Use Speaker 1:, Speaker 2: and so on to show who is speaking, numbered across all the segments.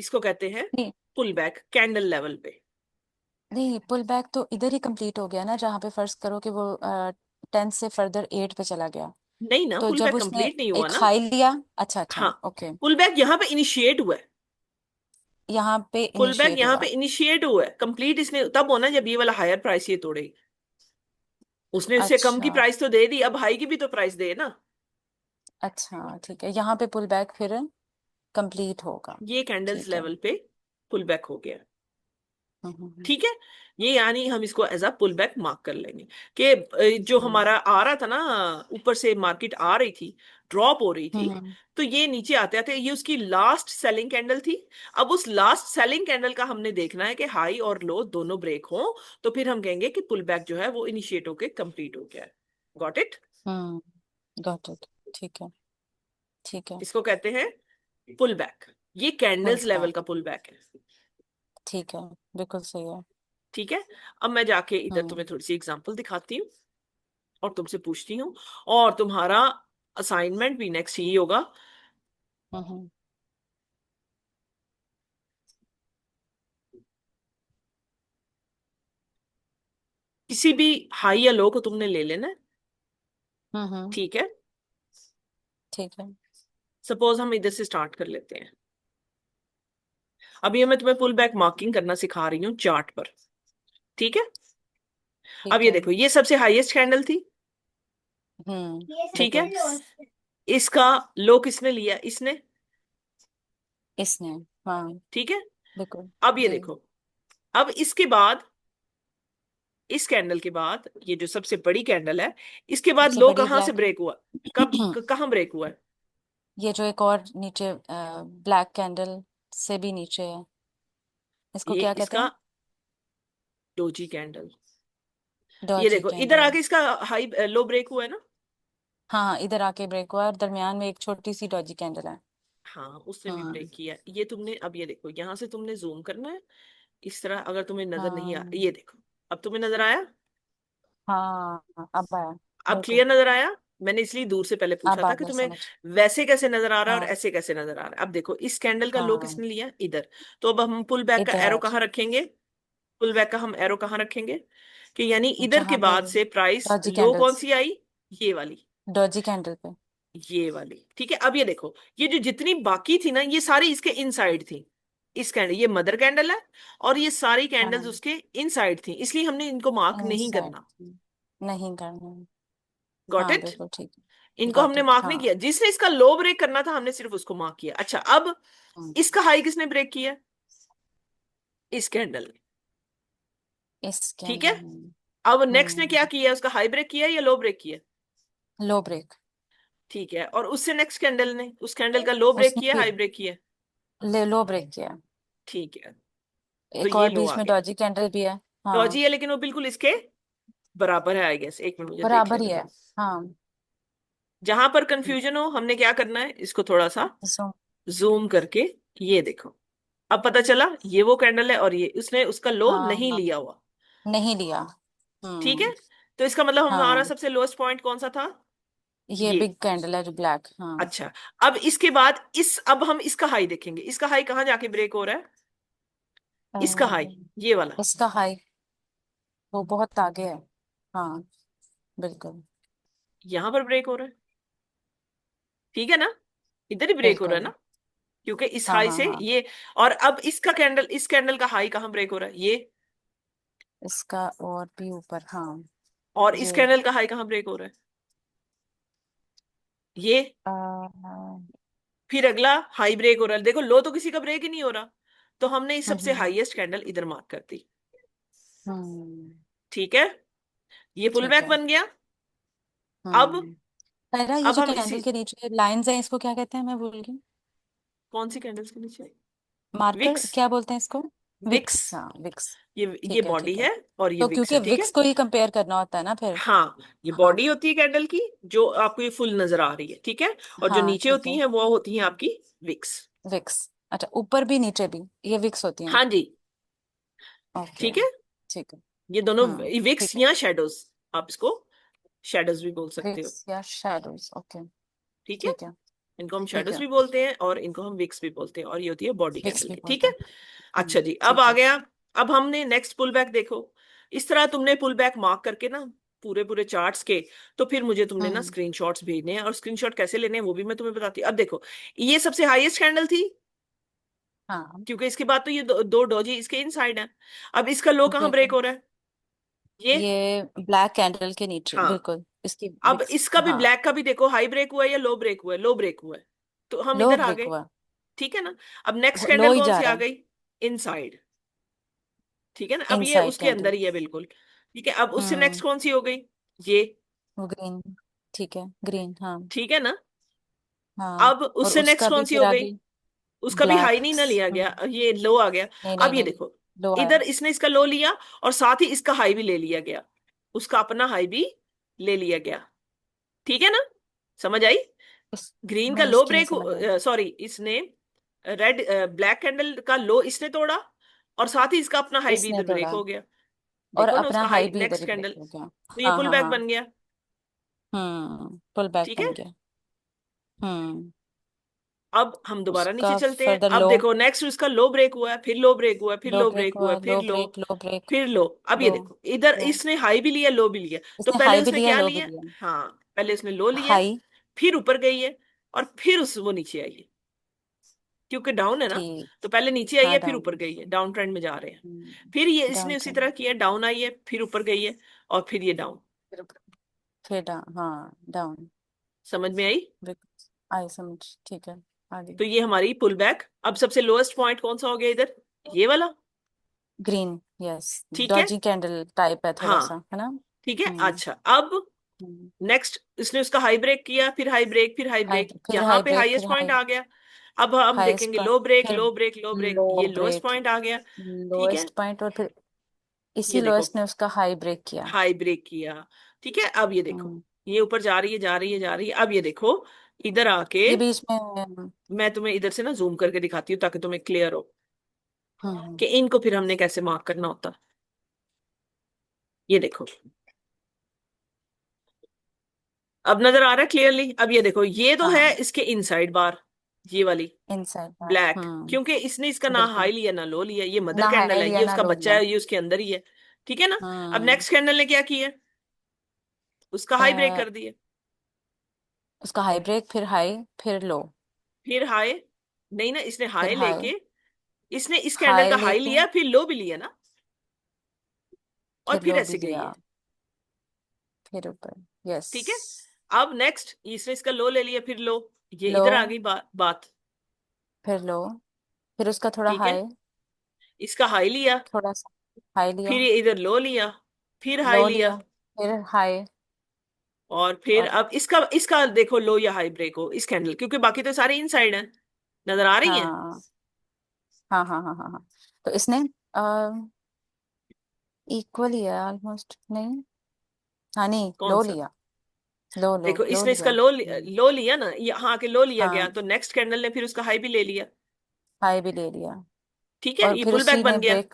Speaker 1: इसको कहते हैं
Speaker 2: नहीं
Speaker 1: पुल बैक कैंडल लेवल पे।
Speaker 2: नहीं, पुल बैक तो इधर ही कंप्लीट हो गया ना, जहाँ पे फर्ज करो कि वो 10 से फर्दर 8 पे चला गया।
Speaker 1: नहीं ना,
Speaker 2: तो
Speaker 1: पुल
Speaker 2: जब
Speaker 1: बैक
Speaker 2: उसने
Speaker 1: कंप्लीट नहीं हुआ
Speaker 2: एक
Speaker 1: ना।
Speaker 2: हाई लिया, अच्छा
Speaker 1: हाँ,
Speaker 2: अच्छा ओके,
Speaker 1: पुल बैक यहाँ पे इनिशिएट हुआ है।
Speaker 2: यहाँ पे
Speaker 1: पुल बैक
Speaker 2: इनिशिएट
Speaker 1: यहाँ पे
Speaker 2: हुआ।
Speaker 1: इनिशिएट हुआ है, कंप्लीट इसने तब होना जब ये वाला हायर प्राइस ये तोड़ेगी। उसने उससे कम की
Speaker 2: अच्छा
Speaker 1: प्राइस तो दे दी, अब हाई की भी तो प्राइस दे ना।
Speaker 2: अच्छा, ठीक है, यहाँ पे पुल बैक फिर कंप्लीट होगा।
Speaker 1: ये कैंडल्स
Speaker 2: ठीक है।
Speaker 1: लेवल पे पुल बैक हो गया।
Speaker 2: हम्म।
Speaker 1: ठीक है, ये यानी हम इसको as a pull back mark कर लेंगे कि जो
Speaker 2: हम्म
Speaker 1: हमारा आ रहा था ना, ऊपर से मार्केट आ रही थी, ड्रॉप हो रही थी,
Speaker 2: हम्म
Speaker 1: तो ये नीचे आते आते ये उसकी लास्ट सेलिंग कैंडल थी। अब उस लास्ट सेलिंग कैंडल का हमने देखना है कि हाई और लो दोनों ब्रेक हो, तो फिर हम कहेंगे कि पुल बैक जो है वो इनिशिएट होके कंप्लीट हो गया है। Got it?
Speaker 2: Got it. ठीक है ठीक है।
Speaker 1: इसको कहते हैं पुल बैक। ये
Speaker 2: पुल
Speaker 1: कैंडल्स लेवल
Speaker 2: बैक,
Speaker 1: का पुल बैक है।
Speaker 2: ठीक है, बिल्कुल सही है।
Speaker 1: ठीक है, अब मैं जाके इधर
Speaker 2: हम्म
Speaker 1: तुम्हें थोड़ी सी एग्जांपल दिखाती हूँ और तुमसे पूछती हूँ, और तुम्हारा असाइनमेंट भी नेक्स्ट यही होगा।
Speaker 2: हम्म
Speaker 1: किसी भी हाई या लो को तुमने ले लेना है।
Speaker 2: हम्म।
Speaker 1: ठीक है,
Speaker 2: ठीक है
Speaker 1: सपोज हम इधर से स्टार्ट कर लेते हैं। अभी मैं तुम्हें पुल बैक मार्किंग करना सिखा रही हूँ चार्ट पर। ठीक है, अब
Speaker 2: ठीक
Speaker 1: ये
Speaker 2: है।
Speaker 1: देखो, ये सबसे हाईएस्ट कैंडल थी। ठीक है,
Speaker 2: बिल्कुल।
Speaker 1: इसका लो किसने लिया? इसने।
Speaker 2: इसने, हाँ,
Speaker 1: ठीक है,
Speaker 2: बिल्कुल।
Speaker 1: अब ये
Speaker 2: जी,
Speaker 1: देखो, अब इसके बाद, इस कैंडल के बाद ये जो सबसे बड़ी कैंडल है, इसके बाद
Speaker 2: सबसे
Speaker 1: लो
Speaker 2: बड़ी
Speaker 1: कहां से
Speaker 2: ब्लैक।
Speaker 1: ब्रेक हुआ? कहां ब्रेक हुआ है?
Speaker 2: ये जो एक और नीचे ब्लैक कैंडल से भी नीचे है, इसको
Speaker 1: ये
Speaker 2: क्या कहते
Speaker 1: इसका
Speaker 2: हैं?
Speaker 1: Doji candle. ये
Speaker 2: डॉजी
Speaker 1: देखो, इधर
Speaker 2: कैंडल।
Speaker 1: आके इसका हाई लो ब्रेक हुआ है ना।
Speaker 2: हाँ हाँ, इधर आके ब्रेक हुआ है और दरमियान में एक छोटी सी डॉजी कैंडल है।
Speaker 1: हाँ, उसने भी
Speaker 2: हम्म।
Speaker 1: ब्रेक किया ये तुमने। अब ये देखो, यहां से तुमने जूम करना है इस तरह, अगर तुम्हें नजर नहीं आ,
Speaker 2: हाँ
Speaker 1: ये देखो, अब तुम्हें नजर आया?
Speaker 2: हाँ, अब आया।
Speaker 1: अब
Speaker 2: बिल्कुल,
Speaker 1: क्लियर नजर आया? मैंने इसलिए दूर से पहले पूछा
Speaker 2: अब आ
Speaker 1: था कि
Speaker 2: गया
Speaker 1: तुम्हें
Speaker 2: समझ।
Speaker 1: वैसे कैसे नजर आ रहा है और
Speaker 2: हाँ
Speaker 1: ऐसे कैसे नजर आ रहा है। अब देखो, इस कैंडल का लो
Speaker 2: हाँ,
Speaker 1: किसने लिया? इधर। तो अब हम पुल बैक का एरो
Speaker 2: इधर
Speaker 1: कहाँ रखेंगे? पुल बैक का हम एरो कहाँ रखेंगे? कि यानी इधर के
Speaker 2: जहाँ पे
Speaker 1: बाद से प्राइस
Speaker 2: डॉजी
Speaker 1: लो कौन
Speaker 2: कैंडल्स,
Speaker 1: सी आई? ये वाली।
Speaker 2: डॉजी कैंडल पे।
Speaker 1: ये वाली। ठीक है, अब ये देखो, ये जो जितनी बाकी थी ना, ये सारी इसके इनसाइड थी। इस कैंडल, ये मदर कैंडल है, और ये सारी कैंडल्स
Speaker 2: हाँ,
Speaker 1: उसके इनसाइड थी, इसलिए हमने इनको मार्क नहीं
Speaker 2: इनसाइड
Speaker 1: करना।
Speaker 2: नहीं करना।
Speaker 1: गॉट
Speaker 2: हाँ
Speaker 1: इट?
Speaker 2: बिल्कुल ठीक है,
Speaker 1: इनको
Speaker 2: गॉट
Speaker 1: हमने
Speaker 2: इट,
Speaker 1: मार्क नहीं
Speaker 2: हाँ।
Speaker 1: किया, जिसने इसका लो ब्रेक करना था हमने सिर्फ उसको मार्क किया। अच्छा, अब
Speaker 2: हम्म,
Speaker 1: इसका हाई किसने ब्रेक किया? इस कैंडल ने।
Speaker 2: इसके
Speaker 1: ठीक है,
Speaker 2: अंदर।
Speaker 1: अब नेक्स्ट ने क्या
Speaker 2: हम्म,
Speaker 1: किया? उसका हाई ब्रेक किया या लो ब्रेक किया?
Speaker 2: लो ब्रेक।
Speaker 1: ठीक है, और उससे नेक्स्ट कैंडल ने उस कैंडल का लो ब्रेक
Speaker 2: उसने
Speaker 1: किया,
Speaker 2: भी
Speaker 1: हाई ब्रेक किया?
Speaker 2: लो ब्रेक किया।
Speaker 1: ठीक है, तो
Speaker 2: एक
Speaker 1: ये
Speaker 2: और
Speaker 1: लो आ
Speaker 2: बीच में
Speaker 1: गया।
Speaker 2: डॉजी कैंडल भी है। हाँ,
Speaker 1: डॉजी है, लेकिन वो बिल्कुल इसके बराबर है। आई गेस, एक मिनट मुझे देख
Speaker 2: बराबर
Speaker 1: लेने
Speaker 2: ही है।
Speaker 1: दो।
Speaker 2: हाँ,
Speaker 1: जहां पर कंफ्यूजन हो हमने क्या करना है, इसको थोड़ा सा
Speaker 2: सो
Speaker 1: जूम करके, ये देखो, अब पता चला ये वो कैंडल है और ये उसने उसका लो नहीं
Speaker 2: हाँ,
Speaker 1: लिया हुआ।
Speaker 2: नहीं लिया।
Speaker 1: ठीक है,
Speaker 2: हम्म।
Speaker 1: तो इसका मतलब हमारा
Speaker 2: हाँ,
Speaker 1: सबसे लोएस्ट पॉइंट कौन सा था?
Speaker 2: ये
Speaker 1: ये।
Speaker 2: बिग कैंडल है जो ब्लैक, हाँ।
Speaker 1: अच्छा, अब इसके बाद अब हम इसका हाई देखेंगे। इसका हाई कहाँ जाके ब्रेक हो रहा है?
Speaker 2: अ,
Speaker 1: इसका हाई, ये वाला,
Speaker 2: इसका हाई वो बहुत आगे है। हाँ, बिल्कुल
Speaker 1: यहां पर ब्रेक हो रहा है। ठीक है ना, इधर ही ब्रेक हो रहा है
Speaker 2: बिल्कुल।
Speaker 1: ना, क्योंकि इस
Speaker 2: हाँ
Speaker 1: हाई
Speaker 2: हाँ
Speaker 1: से
Speaker 2: हाँ,
Speaker 1: ये। और अब इसका कैंडल, इस कैंडल का हाई कहाँ ब्रेक हो रहा है? ये।
Speaker 2: इसका और भी ऊपर, हाँ।
Speaker 1: और इस
Speaker 2: ये
Speaker 1: कैंडल का हाई कहाँ ब्रेक हो रहा है? ये।
Speaker 2: आ,
Speaker 1: फिर अगला हाई ब्रेक हो रहा है। देखो, लो तो किसी का ब्रेक ही नहीं हो रहा, तो हमने इस सबसे
Speaker 2: हम्म
Speaker 1: हाईएस्ट कैंडल इधर मार्क कर दी।
Speaker 2: हम्म,
Speaker 1: ठीक है, ये पुल
Speaker 2: ठीक
Speaker 1: बैक
Speaker 2: है।
Speaker 1: बन गया। अब
Speaker 2: पहला ये
Speaker 1: अब
Speaker 2: जो
Speaker 1: हम इसी,
Speaker 2: कैंडल के नीचे लाइंस हैं, इसको क्या कहते हैं, मैं भूल गई।
Speaker 1: कौन सी कैंडल्स के नीचे?
Speaker 2: Marker
Speaker 1: wicks.
Speaker 2: क्या बोलते हैं इसको?
Speaker 1: विक्स।
Speaker 2: विक्स, हाँ विक्स।
Speaker 1: ये
Speaker 2: ठीक है
Speaker 1: बॉडी
Speaker 2: ठीक है।
Speaker 1: है और ये
Speaker 2: तो
Speaker 1: विक्स
Speaker 2: क्योंकि
Speaker 1: है। ठीक है,
Speaker 2: विक्स को ही कंपेयर करना होता है ना फिर।
Speaker 1: हाँ, ये
Speaker 2: हाँ
Speaker 1: बॉडी होती है कैंडल की, जो आपको ये फुल नजर आ रही है। ठीक है, और जो
Speaker 2: हाँ,
Speaker 1: नीचे
Speaker 2: ठीक
Speaker 1: होती
Speaker 2: है।
Speaker 1: है वो होती है आपकी विक्स।
Speaker 2: विक्स, अच्छा, ऊपर भी नीचे भी ये विक्स होती हैं।
Speaker 1: हाँ जी।
Speaker 2: ओके,
Speaker 1: ठीक है,
Speaker 2: ठीक है।
Speaker 1: ये दोनों विक्स
Speaker 2: ठीक है।
Speaker 1: या शेडोज, आप इसको शेडोज भी बोल सकते हो।
Speaker 2: विक्स या शैडोज, ओके।
Speaker 1: ठीक है,
Speaker 2: ठीक है।
Speaker 1: इनको हम
Speaker 2: ठीक
Speaker 1: शेडोज
Speaker 2: है।
Speaker 1: भी बोलते हैं और इनको हम विक्स भी बोलते हैं, और ये होती है बॉडी
Speaker 2: फिक्स
Speaker 1: कैंडल
Speaker 2: भी
Speaker 1: की, ठीक
Speaker 2: बोलते
Speaker 1: है।
Speaker 2: हैं।
Speaker 1: अच्छा जी, अब
Speaker 2: ठीक
Speaker 1: आ
Speaker 2: है।
Speaker 1: गया। अब हमने नेक्स्ट पुल बैक देखो, इस तरह तुमने पुल बैक मार्क करके ना पूरे पूरे चार्ट्स के, तो फिर मुझे तुमने ना
Speaker 2: हम्म।
Speaker 1: स्क्रीनशॉट्स भेजने हैं, और स्क्रीनशॉट कैसे लेने हैं वो भी मैं तुम्हें बताती हूँ। अब देखो, ये सबसे हाईएस्ट कैंडल थी,
Speaker 2: हाँ।
Speaker 1: क्योंकि इसके बाद तो ये दो डोजी इसके इनसाइड है। अब इसका लो कहाँ ब्रेक
Speaker 2: बिल्कुल।
Speaker 1: हो रहा है? ये,
Speaker 2: ये ब्लैक कैंडल के नीचे
Speaker 1: हाँ।
Speaker 2: बिल्कुल इसकी
Speaker 1: अब
Speaker 2: विक्स।
Speaker 1: इसका भी,
Speaker 2: हाँ।
Speaker 1: ब्लैक का भी देखो, हाई ब्रेक हुआ है या लो ब्रेक हुआ है? लो ब्रेक हुआ है, तो हम
Speaker 2: लो
Speaker 1: इधर आ
Speaker 2: ब्रेक
Speaker 1: गए,
Speaker 2: हुआ।
Speaker 1: ठीक है ना। अब नेक्स्ट
Speaker 2: लो
Speaker 1: कैंडल
Speaker 2: ही
Speaker 1: कौन
Speaker 2: जा
Speaker 1: सी
Speaker 2: रहा
Speaker 1: आ
Speaker 2: है।
Speaker 1: गई? इनसाइड, ठीक है ना, अब ये
Speaker 2: इनसाइड
Speaker 1: उसके अंदर
Speaker 2: कैंडल।
Speaker 1: ही है बिल्कुल, ठीक है। अब उससे
Speaker 2: हम्म।
Speaker 1: नेक्स्ट कौन सी हो गई? ये,
Speaker 2: वो ग्रीन। ठीक है, ग्रीन, हाँ।
Speaker 1: ठीक है ना।
Speaker 2: हाँ।
Speaker 1: अब
Speaker 2: और
Speaker 1: उससे नेक्स्ट
Speaker 2: उसका भी
Speaker 1: कौन सी
Speaker 2: फिर
Speaker 1: हो
Speaker 2: आ
Speaker 1: गई?
Speaker 2: गई
Speaker 1: उसका भी हाई
Speaker 2: ब्लैक।
Speaker 1: नहीं ना लिया गया, ये लो आ गया।
Speaker 2: नहीं नहीं
Speaker 1: अब ये
Speaker 2: नहीं।
Speaker 1: देखो,
Speaker 2: लो आया।
Speaker 1: इधर इसने इसका लो लिया, और साथ ही इसका हाई भी ले लिया गया, उसका अपना हाई भी ले लिया गया, ठीक है ना। समझ आई?
Speaker 2: इस
Speaker 1: ग्रीन का
Speaker 2: नहीं,
Speaker 1: लो
Speaker 2: इसकी नहीं
Speaker 1: ब्रेक,
Speaker 2: समझ आई।
Speaker 1: सॉरी, इसने रेड, ब्लैक कैंडल का लो इसने तोड़ा, और साथ ही इसका अपना हाई भी
Speaker 2: इसने
Speaker 1: इधर ब्रेक
Speaker 2: तोड़ा
Speaker 1: हो गया।
Speaker 2: और
Speaker 1: देखो ना,
Speaker 2: अपना
Speaker 1: उसका
Speaker 2: हाई
Speaker 1: हाई
Speaker 2: भी इधर
Speaker 1: नेक्स्ट
Speaker 2: ही ब्रेक
Speaker 1: कैंडल,
Speaker 2: हो गया।
Speaker 1: तो ये
Speaker 2: हाँ
Speaker 1: पुल
Speaker 2: हाँ
Speaker 1: बैक
Speaker 2: हाँ।
Speaker 1: बन गया,
Speaker 2: पुल बैक
Speaker 1: ठीक है।
Speaker 2: बन गया। हम्म।
Speaker 1: अब हम दोबारा नीचे
Speaker 2: उसका
Speaker 1: चलते हैं।
Speaker 2: फर्दर
Speaker 1: अब
Speaker 2: लो।
Speaker 1: देखो नेक्स्ट इसका लो ब्रेक हुआ है, फिर लो ब्रेक हुआ है, फिर
Speaker 2: लो
Speaker 1: लो
Speaker 2: ब्रेक
Speaker 1: ब्रेक हुआ
Speaker 2: हुआ,
Speaker 1: है, फिर
Speaker 2: लो
Speaker 1: लो,
Speaker 2: ब्रेक, लो ब्रेक।
Speaker 1: फिर लो। अब ये
Speaker 2: लो।
Speaker 1: देखो, इधर
Speaker 2: लो।
Speaker 1: इसने हाई भी लिया, लो भी लिया। तो
Speaker 2: इसने
Speaker 1: पहले
Speaker 2: हाई भी
Speaker 1: उसने
Speaker 2: लिया,
Speaker 1: क्या
Speaker 2: लो भी
Speaker 1: लिया?
Speaker 2: लिया।
Speaker 1: हाँ, पहले उसने लो लिया है,
Speaker 2: हाई।
Speaker 1: फिर ऊपर गई है, और फिर उस वो नीचे आई है, क्योंकि डाउन है ना।
Speaker 2: ठीक।
Speaker 1: तो पहले नीचे आई
Speaker 2: हाँ,
Speaker 1: है, फिर ऊपर
Speaker 2: डाउन।
Speaker 1: गई है, डाउन ट्रेंड में जा रहे हैं। फिर ये
Speaker 2: डाउन
Speaker 1: इसने उसी
Speaker 2: ट्रेंड।
Speaker 1: तरह किया, डाउन आई है, फिर ऊपर गई है, और फिर ये डाउन।
Speaker 2: फिर डाउन, हाँ डाउन।
Speaker 1: समझ में आई?
Speaker 2: आई समझ। ठीक है। आगे।
Speaker 1: तो ये हमारी पुल बैक। अब सबसे लोएस्ट पॉइंट कौन सा हो गया इधर? ये वाला,
Speaker 2: ग्रीन। यस।
Speaker 1: ठीक है।
Speaker 2: डॉजी कैंडल टाइप है थोड़ा सा,
Speaker 1: हाँ,
Speaker 2: है ना।
Speaker 1: ठीक है।
Speaker 2: हम्म।
Speaker 1: अच्छा, अब
Speaker 2: हम्म।
Speaker 1: नेक्स्ट इसने उसका हाई ब्रेक किया, फिर हाई ब्रेक, फिर हाई
Speaker 2: हाई,
Speaker 1: ब्रेक,
Speaker 2: फिर
Speaker 1: यहाँ
Speaker 2: हाई
Speaker 1: पे
Speaker 2: ब्रेक,
Speaker 1: हाईएस्ट
Speaker 2: फिर
Speaker 1: पॉइंट
Speaker 2: हाई।
Speaker 1: आ गया। अब हम
Speaker 2: हाईएस्ट
Speaker 1: देखेंगे
Speaker 2: पॉइंट।
Speaker 1: लो ब्रेक,
Speaker 2: फिर
Speaker 1: लो ब्रेक, लो ब्रेक,
Speaker 2: लो
Speaker 1: ये लोएस्ट
Speaker 2: ब्रेक।
Speaker 1: पॉइंट आ गया, ठीक है।
Speaker 2: लोएस्ट पॉइंट, और फिर इसी
Speaker 1: ये देखो,
Speaker 2: लोएस्ट ने उसका हाई ब्रेक किया।
Speaker 1: हाई ब्रेक किया, ठीक है। अब ये देखो,
Speaker 2: हम्म।
Speaker 1: ये ऊपर जा रही है, जा रही है, जा रही है। अब ये देखो, इधर आके
Speaker 2: ये बीच में। हम्म।
Speaker 1: मैं तुम्हें इधर से ना जूम करके दिखाती हूँ, ताकि तुम्हें क्लियर हो
Speaker 2: हम्म।
Speaker 1: कि इनको फिर हमने कैसे मार्क करना होता। ये देखो, अब नजर आ रहा है क्लियरली? अब ये देखो, ये तो है
Speaker 2: हाँ।
Speaker 1: इसके इनसाइड बार, ये वाली
Speaker 2: इनसाइड बार।
Speaker 1: ब्लैक, क्योंकि इसने इसका ना
Speaker 2: बिल्कुल।
Speaker 1: हाई लिया ना लो लिया, ये मदर
Speaker 2: ना
Speaker 1: कैंडल
Speaker 2: हाई
Speaker 1: है,
Speaker 2: लिया
Speaker 1: ये
Speaker 2: ना
Speaker 1: उसका
Speaker 2: लो
Speaker 1: बच्चा
Speaker 2: लिया।
Speaker 1: है, ये उसके अंदर ही है, ठीक है ना। अब
Speaker 2: हम्म।
Speaker 1: नेक्स्ट कैंडल ने क्या किया? उसका हाई ब्रेक
Speaker 2: अ,
Speaker 1: कर दिया,
Speaker 2: उसका हाई ब्रेक, फिर हाई, फिर लो।
Speaker 1: फिर हाई, नहीं ना, इसने
Speaker 2: फिर
Speaker 1: हाई
Speaker 2: हाई।
Speaker 1: लेके, इसने इस कैंडल
Speaker 2: हाई
Speaker 1: का हाई
Speaker 2: लेके
Speaker 1: लिया, फिर लो भी लिया ना, और
Speaker 2: फिर
Speaker 1: फिर
Speaker 2: लो भी
Speaker 1: ऐसे गई
Speaker 2: लिया।
Speaker 1: है,
Speaker 2: फिर ऊपर। यस।
Speaker 1: ठीक है। अब नेक्स्ट इसने इसका लो ले लिया, फिर लो, ये
Speaker 2: लो।
Speaker 1: इधर आ गई बात,
Speaker 2: फिर लो। फिर उसका थोड़ा
Speaker 1: ठीक है।
Speaker 2: हाई।
Speaker 1: इसका हाई लिया,
Speaker 2: थोड़ा सा हाई लिया।
Speaker 1: फिर ये इधर लो लिया, फिर हाई
Speaker 2: लो
Speaker 1: लिया,
Speaker 2: लिया। फिर हाई।
Speaker 1: और फिर
Speaker 2: और
Speaker 1: अब इसका इसका देखो, लो या हाई ब्रेक हो इस कैंडल, क्योंकि बाकी तो सारे इनसाइड है, नजर आ रही है।
Speaker 2: हाँ हाँ हाँ हाँ हाँ हाँ। तो इसने इक्वल ही है ऑलमोस्ट, नहीं। हाँ, नहीं,
Speaker 1: कौन
Speaker 2: लो
Speaker 1: सा?
Speaker 2: लिया। लो लो
Speaker 1: देखो,
Speaker 2: लो
Speaker 1: इसने इसका
Speaker 2: लिया।
Speaker 1: लो लिया ना, यहाँ के लो लिया गया,
Speaker 2: हाँ।
Speaker 1: तो नेक्स्ट कैंडल ने फिर उसका हाई भी ले लिया,
Speaker 2: हाई भी ले लिया।
Speaker 1: ठीक है,
Speaker 2: और
Speaker 1: ये
Speaker 2: फिर
Speaker 1: पुल बैक
Speaker 2: उसी ने
Speaker 1: बन गया।
Speaker 2: ब्रेक।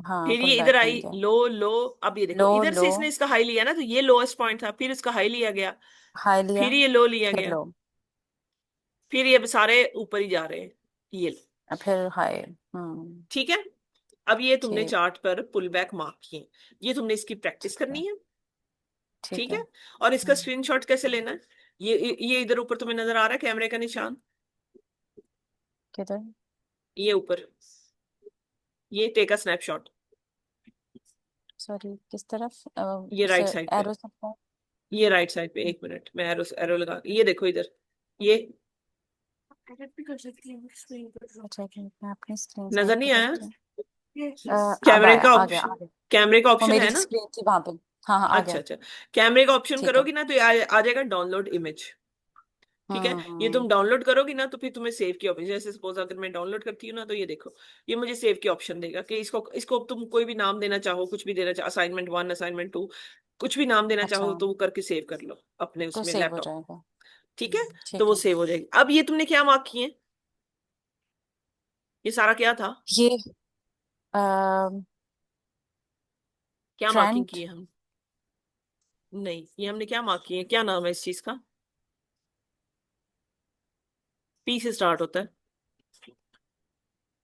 Speaker 2: हाँ,
Speaker 1: फिर
Speaker 2: पुल
Speaker 1: ये
Speaker 2: बैक
Speaker 1: इधर
Speaker 2: बन
Speaker 1: आई,
Speaker 2: गया।
Speaker 1: लो लो। अब ये देखो,
Speaker 2: लो
Speaker 1: इधर
Speaker 2: लो।
Speaker 1: से इसने इसका हाई लिया ना, तो ये लोएस्ट पॉइंट था, फिर इसका हाई लिया गया,
Speaker 2: हाई लिया।
Speaker 1: फिर ये लो लिया
Speaker 2: फिर
Speaker 1: गया,
Speaker 2: लो।
Speaker 1: फिर ये सारे ऊपर ही जा रहे हैं, ये लो,
Speaker 2: फिर हाई।
Speaker 1: ठीक है। अब ये तुमने
Speaker 2: ठीक।
Speaker 1: चार्ट पर पुल बैक मार्क किए, ये तुमने इसकी प्रैक्टिस
Speaker 2: ठीक है।
Speaker 1: करनी है,
Speaker 2: ठीक
Speaker 1: ठीक
Speaker 2: है।
Speaker 1: है। और इसका स्क्रीनशॉट कैसे लेना है? ये इधर ऊपर तुम्हें नजर आ रहा है कैमरे का निशान,
Speaker 2: किधर?
Speaker 1: ये ऊपर, ये टेक अ स्नैपशॉट,
Speaker 2: सॉरी, किस तरफ?
Speaker 1: ये राइट
Speaker 2: उसे
Speaker 1: साइड पे,
Speaker 2: एरो सकता
Speaker 1: ये राइट साइड पे, एक मिनट मैं एरो एरो लगा, ये देखो इधर, ये edit भी कर सकती हूँ screen पर।
Speaker 2: अच्छा, एक मिनट, मैं अपनी स्क्रीन साइड
Speaker 1: नजर
Speaker 2: पे
Speaker 1: नहीं आया?
Speaker 2: करती हूँ। अब
Speaker 1: कैमरे
Speaker 2: आया,
Speaker 1: का
Speaker 2: आ गया,
Speaker 1: ऑप्शन,
Speaker 2: आ गया।
Speaker 1: कैमरे का
Speaker 2: वो
Speaker 1: ऑप्शन
Speaker 2: मेरी
Speaker 1: है ना?
Speaker 2: स्क्रीन थी वहां पे। हाँ हाँ, आ
Speaker 1: अच्छा
Speaker 2: गया।
Speaker 1: अच्छा, कैमरे का ऑप्शन
Speaker 2: ठीक है।
Speaker 1: करोगी ना, तो ये आ जाएगा डाउनलोड इमेज, ठीक है। ये
Speaker 2: हम्म।
Speaker 1: तुम डाउनलोड करोगी ना, तो फिर तुम्हें सेव की ऑप्शन, जैसे सपोज अगर मैं डाउनलोड करती हूँ ना, तो ये देखो, ये मुझे सेव की ऑप्शन देगा, कि इसको इसको तुम कोई भी नाम देना चाहो, कुछ भी देना चाहो, असाइनमेंट 1, असाइनमेंट 2, कुछ भी नाम देना
Speaker 2: अच्छा,
Speaker 1: चाहो तो वो करके सेव कर लो अपने
Speaker 2: तो
Speaker 1: उसमें
Speaker 2: सेव हो
Speaker 1: लैपटॉप,
Speaker 2: जाएगा।
Speaker 1: ठीक है। तो
Speaker 2: ठीक
Speaker 1: वो
Speaker 2: है।
Speaker 1: सेव हो जाएगी। अब ये तुमने क्या मार्क किए? ये सारा क्या था?
Speaker 2: ये
Speaker 1: क्या मार्किंग
Speaker 2: ट्रेंड।
Speaker 1: की है हम? नहीं, ये हमने क्या मार्क किए, क्या नाम है इस चीज का? पी से स्टार्ट होता है।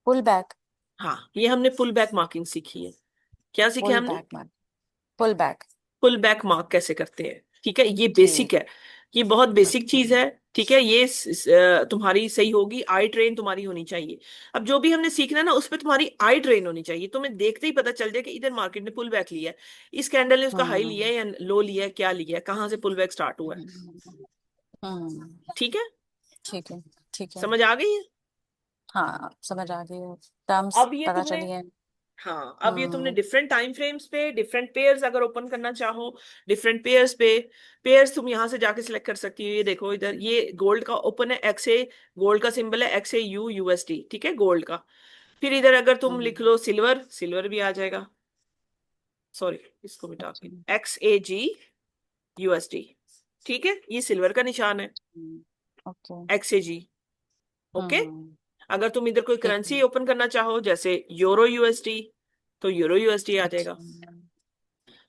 Speaker 2: Pull back.
Speaker 1: हाँ, ये हमने पुल बैक मार्किंग सीखी है। क्या सीखा
Speaker 2: पुल
Speaker 1: हमने?
Speaker 2: Back mark. Pull back.
Speaker 1: Pull back mark कैसे करते हैं, ठीक है, ये बेसिक
Speaker 2: ठीक।
Speaker 1: है। ये बहुत बेसिक चीज
Speaker 2: हम्म।
Speaker 1: है। ठीक है, ये तुम्हारी सही होगी, आई ट्रेन तुम्हारी होनी चाहिए। अब जो भी हमने सीखना है ना, उस पर तुम्हारी आई ट्रेन होनी चाहिए, तुम्हें देखते ही पता चल जाए कि इधर मार्केट ने पुल बैक लिया है, इस कैंडल ने उसका हाई लिया
Speaker 2: हम्म।
Speaker 1: है या लो लिया है, क्या लिया है, कहाँ से पुल बैक स्टार्ट हुआ है।
Speaker 2: हम्म।
Speaker 1: ठीक है,
Speaker 2: ठीक है। ठीक है।
Speaker 1: समझ आ गई है?
Speaker 2: हाँ समझ आ गई, टर्म्स
Speaker 1: अब ये
Speaker 2: पता
Speaker 1: तुमने,
Speaker 2: चली है।
Speaker 1: हाँ, अब ये तुमने
Speaker 2: हम्म।
Speaker 1: डिफरेंट टाइम फ्रेम्स पे डिफरेंट पेयर्स अगर ओपन करना चाहो, डिफरेंट पेयर्स पे, पेयर्स तुम यहां से जाके सिलेक्ट कर सकती हो। ये देखो इधर, ये गोल्ड का ओपन है, एक्स ए, गोल्ड का सिंबल है, एक्स ए यू यूएसडी, ठीक है, गोल्ड का। फिर इधर अगर तुम
Speaker 2: हम्म।
Speaker 1: लिख लो सिल्वर, सिल्वर भी आ जाएगा। सॉरी, इसको मिटा के, एक्स ए जी यूएसडी, ठीक है, ये सिल्वर का निशान है,
Speaker 2: ओके।
Speaker 1: एक्स ए जी। ओके।
Speaker 2: हम्म।
Speaker 1: अगर तुम इधर कोई
Speaker 2: ठीक है।
Speaker 1: करेंसी ओपन करना चाहो, जैसे यूरो यूएसडी, तो यूरो यूएसडी आ जाएगा।
Speaker 2: अच्छा।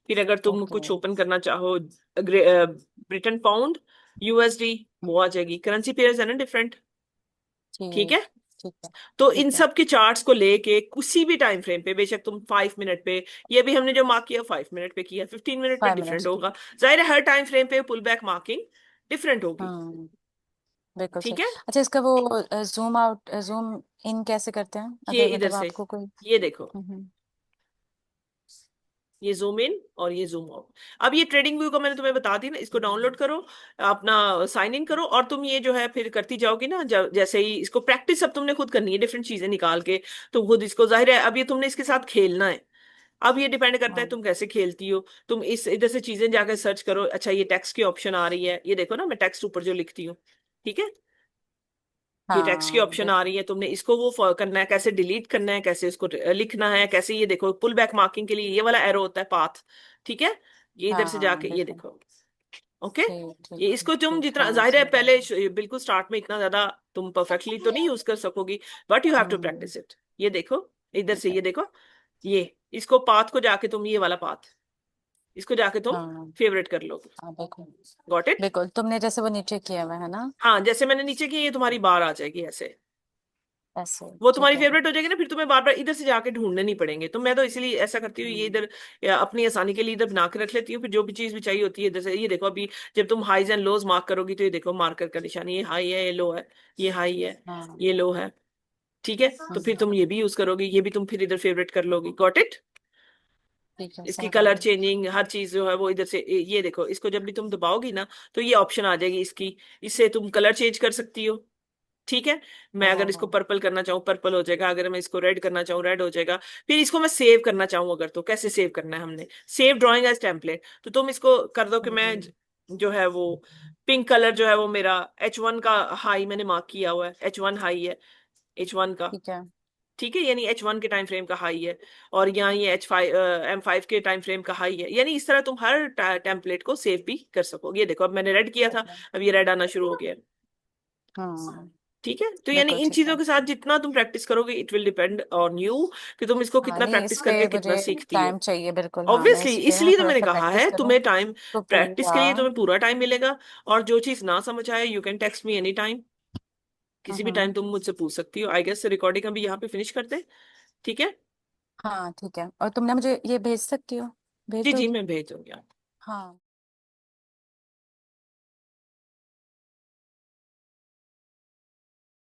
Speaker 1: फिर अगर तुम
Speaker 2: ओके।
Speaker 1: कुछ ओपन करना चाहो, ब्रिटेन पाउंड यूएसडी, वो आ जाएगी। करेंसी पेयर्स है ना डिफरेंट। ठीक
Speaker 2: ठीक।
Speaker 1: है,
Speaker 2: ठीक है।
Speaker 1: तो इन
Speaker 2: ठीक है।
Speaker 1: सब के चार्ट्स को लेके किसी भी टाइम फ्रेम पे, बेशक तुम 5 मिनट पे, ये भी हमने जो मार्क किया 5 मिनट पे किया, 15 मिनट पे
Speaker 2: 5 मिनट्स।
Speaker 1: डिफरेंट
Speaker 2: ठीक
Speaker 1: होगा।
Speaker 2: है।
Speaker 1: जाहिर है हर टाइम फ्रेम पे पुल बैक मार्किंग डिफरेंट होगी।
Speaker 2: हम्म। बिल्कुल
Speaker 1: ठीक
Speaker 2: सही।
Speaker 1: है,
Speaker 2: अच्छा, इसका वो जूम आउट जूम इन कैसे करते हैं,
Speaker 1: ये
Speaker 2: अगर
Speaker 1: इधर
Speaker 2: मतलब
Speaker 1: से,
Speaker 2: आपको कोई।
Speaker 1: ये देखो,
Speaker 2: हम्म।
Speaker 1: ये जूम इन और ये जूम आउट। अब ये ट्रेडिंग व्यू को मैंने तुम्हें बता दी ना, इसको डाउनलोड करो, अपना साइन इन करो, और तुम ये जो है फिर करती जाओगी ना, जब जैसे ही इसको प्रैक्टिस अब तुमने खुद करनी है, डिफरेंट चीजें निकाल के तुम खुद इसको, जाहिर है अब ये तुमने इसके साथ खेलना है। अब ये डिपेंड करता है
Speaker 2: हाँ।
Speaker 1: तुम कैसे खेलती हो। तुम इस इधर से चीजें जाकर सर्च करो, अच्छा ये टेक्स्ट की ऑप्शन आ रही है, ये देखो ना मैं टेक्स्ट ऊपर जो लिखती हूँ, ठीक है, ये टेक्स्ट की
Speaker 2: हाँ
Speaker 1: ऑप्शन आ रही है, तुमने इसको वो करना है, कैसे डिलीट करना है, कैसे इसको लिखना है, कैसे, ये देखो पुल बैक मार्किंग के लिए ये वाला एरो होता है, पाथ। ठीक है, ये इधर से
Speaker 2: हाँ
Speaker 1: जाके ये
Speaker 2: बिल्कुल।
Speaker 1: देखो। ओके,
Speaker 2: ठीक ठीक
Speaker 1: ये
Speaker 2: ठीक
Speaker 1: इसको तुम
Speaker 2: ठीक,
Speaker 1: जितना,
Speaker 2: हाँ
Speaker 1: जाहिर है
Speaker 2: समझ आ
Speaker 1: पहले
Speaker 2: गया।
Speaker 1: बिल्कुल स्टार्ट में इतना ज्यादा तुम परफेक्टली तो नहीं यूज कर सकोगी, but you have to
Speaker 2: hmm.
Speaker 1: Practise it. ये देखो, इधर
Speaker 2: ठीक
Speaker 1: से
Speaker 2: है।
Speaker 1: ये देखो, ये, इसको पाथ को जाके तुम, ये वाला पाथ, इसको जाके तुम
Speaker 2: हाँ।
Speaker 1: फेवरेट कर लोगे।
Speaker 2: हाँ बिल्कुल।
Speaker 1: Got it?
Speaker 2: बिल्कुल, तुमने जैसे वो नीचे किया हुआ है ना।
Speaker 1: हाँ, जैसे मैंने नीचे की, ये तुम्हारी बार आ जाएगी ऐसे,
Speaker 2: ऐसे।
Speaker 1: वो तुम्हारी
Speaker 2: ठीक है।
Speaker 1: फेवरेट हो जाएगी ना, फिर तुम्हें बार बार इधर से जाके ढूंढने नहीं पड़ेंगे। तो मैं तो इसलिए ऐसा करती हूँ, ये
Speaker 2: हम्म।
Speaker 1: इधर या अपनी आसानी के लिए इधर बना के रख लेती हूँ, फिर जो भी चीज भी चाहिए होती है इधर से, ये देखो अभी जब तुम हाईज एंड लोज मार्क करोगी, तो ये देखो मार्कर का निशान, ये हाई है, ये लो है, ये हाई है,
Speaker 2: हाँ।
Speaker 1: ये लो है। ठीक है, तो फिर तुम ये भी यूज करोगे, ये भी तुम फिर इधर फेवरेट कर लोगी। Got it?
Speaker 2: ठीक है,
Speaker 1: इसकी
Speaker 2: समझ आ
Speaker 1: कलर
Speaker 2: गया।
Speaker 1: चेंजिंग हर चीज जो है वो इधर से, ये देखो, इसको जब भी तुम दबाओगी ना, तो ये ऑप्शन आ जाएगी इसकी, इससे तुम कलर चेंज कर सकती हो। ठीक है, मैं अगर इसको
Speaker 2: हाँ।
Speaker 1: पर्पल करना चाहूँ पर्पल हो जाएगा, अगर मैं इसको रेड करना चाहूँ रेड हो जाएगा। फिर इसको मैं सेव करना चाहूँ अगर, तो कैसे सेव करना है, हमने सेव ड्राइंग एज टेम्पलेट, तो तुम इसको कर दो कि मैं
Speaker 2: हम्म।
Speaker 1: जो है वो पिंक कलर जो है वो मेरा H1 का हाई मैंने मार्क किया हुआ है, H1 हाई है, H1 का।
Speaker 2: ठीक है।
Speaker 1: ठीक है, यानी H1 के टाइम फ्रेम का हाई है, और यहाँ ये H5 M5 के टाइम फ्रेम का हाई है, यानी इस तरह तुम हर टेम्पलेट को सेव भी कर सकोगे। ये देखो अब मैंने रेड किया था,
Speaker 2: ठीक है।
Speaker 1: अब ये रेड आना शुरू हो गया है।
Speaker 2: हाँ
Speaker 1: ठीक है, तो यानी
Speaker 2: बिल्कुल
Speaker 1: इन
Speaker 2: ठीक
Speaker 1: चीजों
Speaker 2: है।
Speaker 1: के साथ जितना तुम प्रैक्टिस करोगे, it will depend on you, कि तुम इसको
Speaker 2: हाँ
Speaker 1: कितना
Speaker 2: नहीं,
Speaker 1: प्रैक्टिस
Speaker 2: इस पे
Speaker 1: करके कितना
Speaker 2: मुझे
Speaker 1: सीखती हो।
Speaker 2: टाइम चाहिए बिल्कुल, हाँ मैं
Speaker 1: ऑब्वियसली
Speaker 2: इस पे ना
Speaker 1: इसलिए तो
Speaker 2: थोड़ा
Speaker 1: मैंने
Speaker 2: सा
Speaker 1: कहा
Speaker 2: प्रैक्टिस
Speaker 1: है
Speaker 2: करूँ
Speaker 1: तुम्हें टाइम,
Speaker 2: तो
Speaker 1: प्रैक्टिस
Speaker 2: पूरा।
Speaker 1: के लिए तुम्हें पूरा टाइम मिलेगा। और जो चीज ना समझ आए, you can text me any time, किसी भी टाइम
Speaker 2: हम्म।
Speaker 1: तुम मुझसे पूछ सकती हो। आई गेस रिकॉर्डिंग अभी यहाँ पे फिनिश करते हैं। ठीक है,
Speaker 2: हाँ ठीक है, और तुमने मुझे ये भेज सकती हो, भेज
Speaker 1: जी जी,
Speaker 2: दोगी।
Speaker 1: मैं भेज दूंगी।
Speaker 2: हाँ।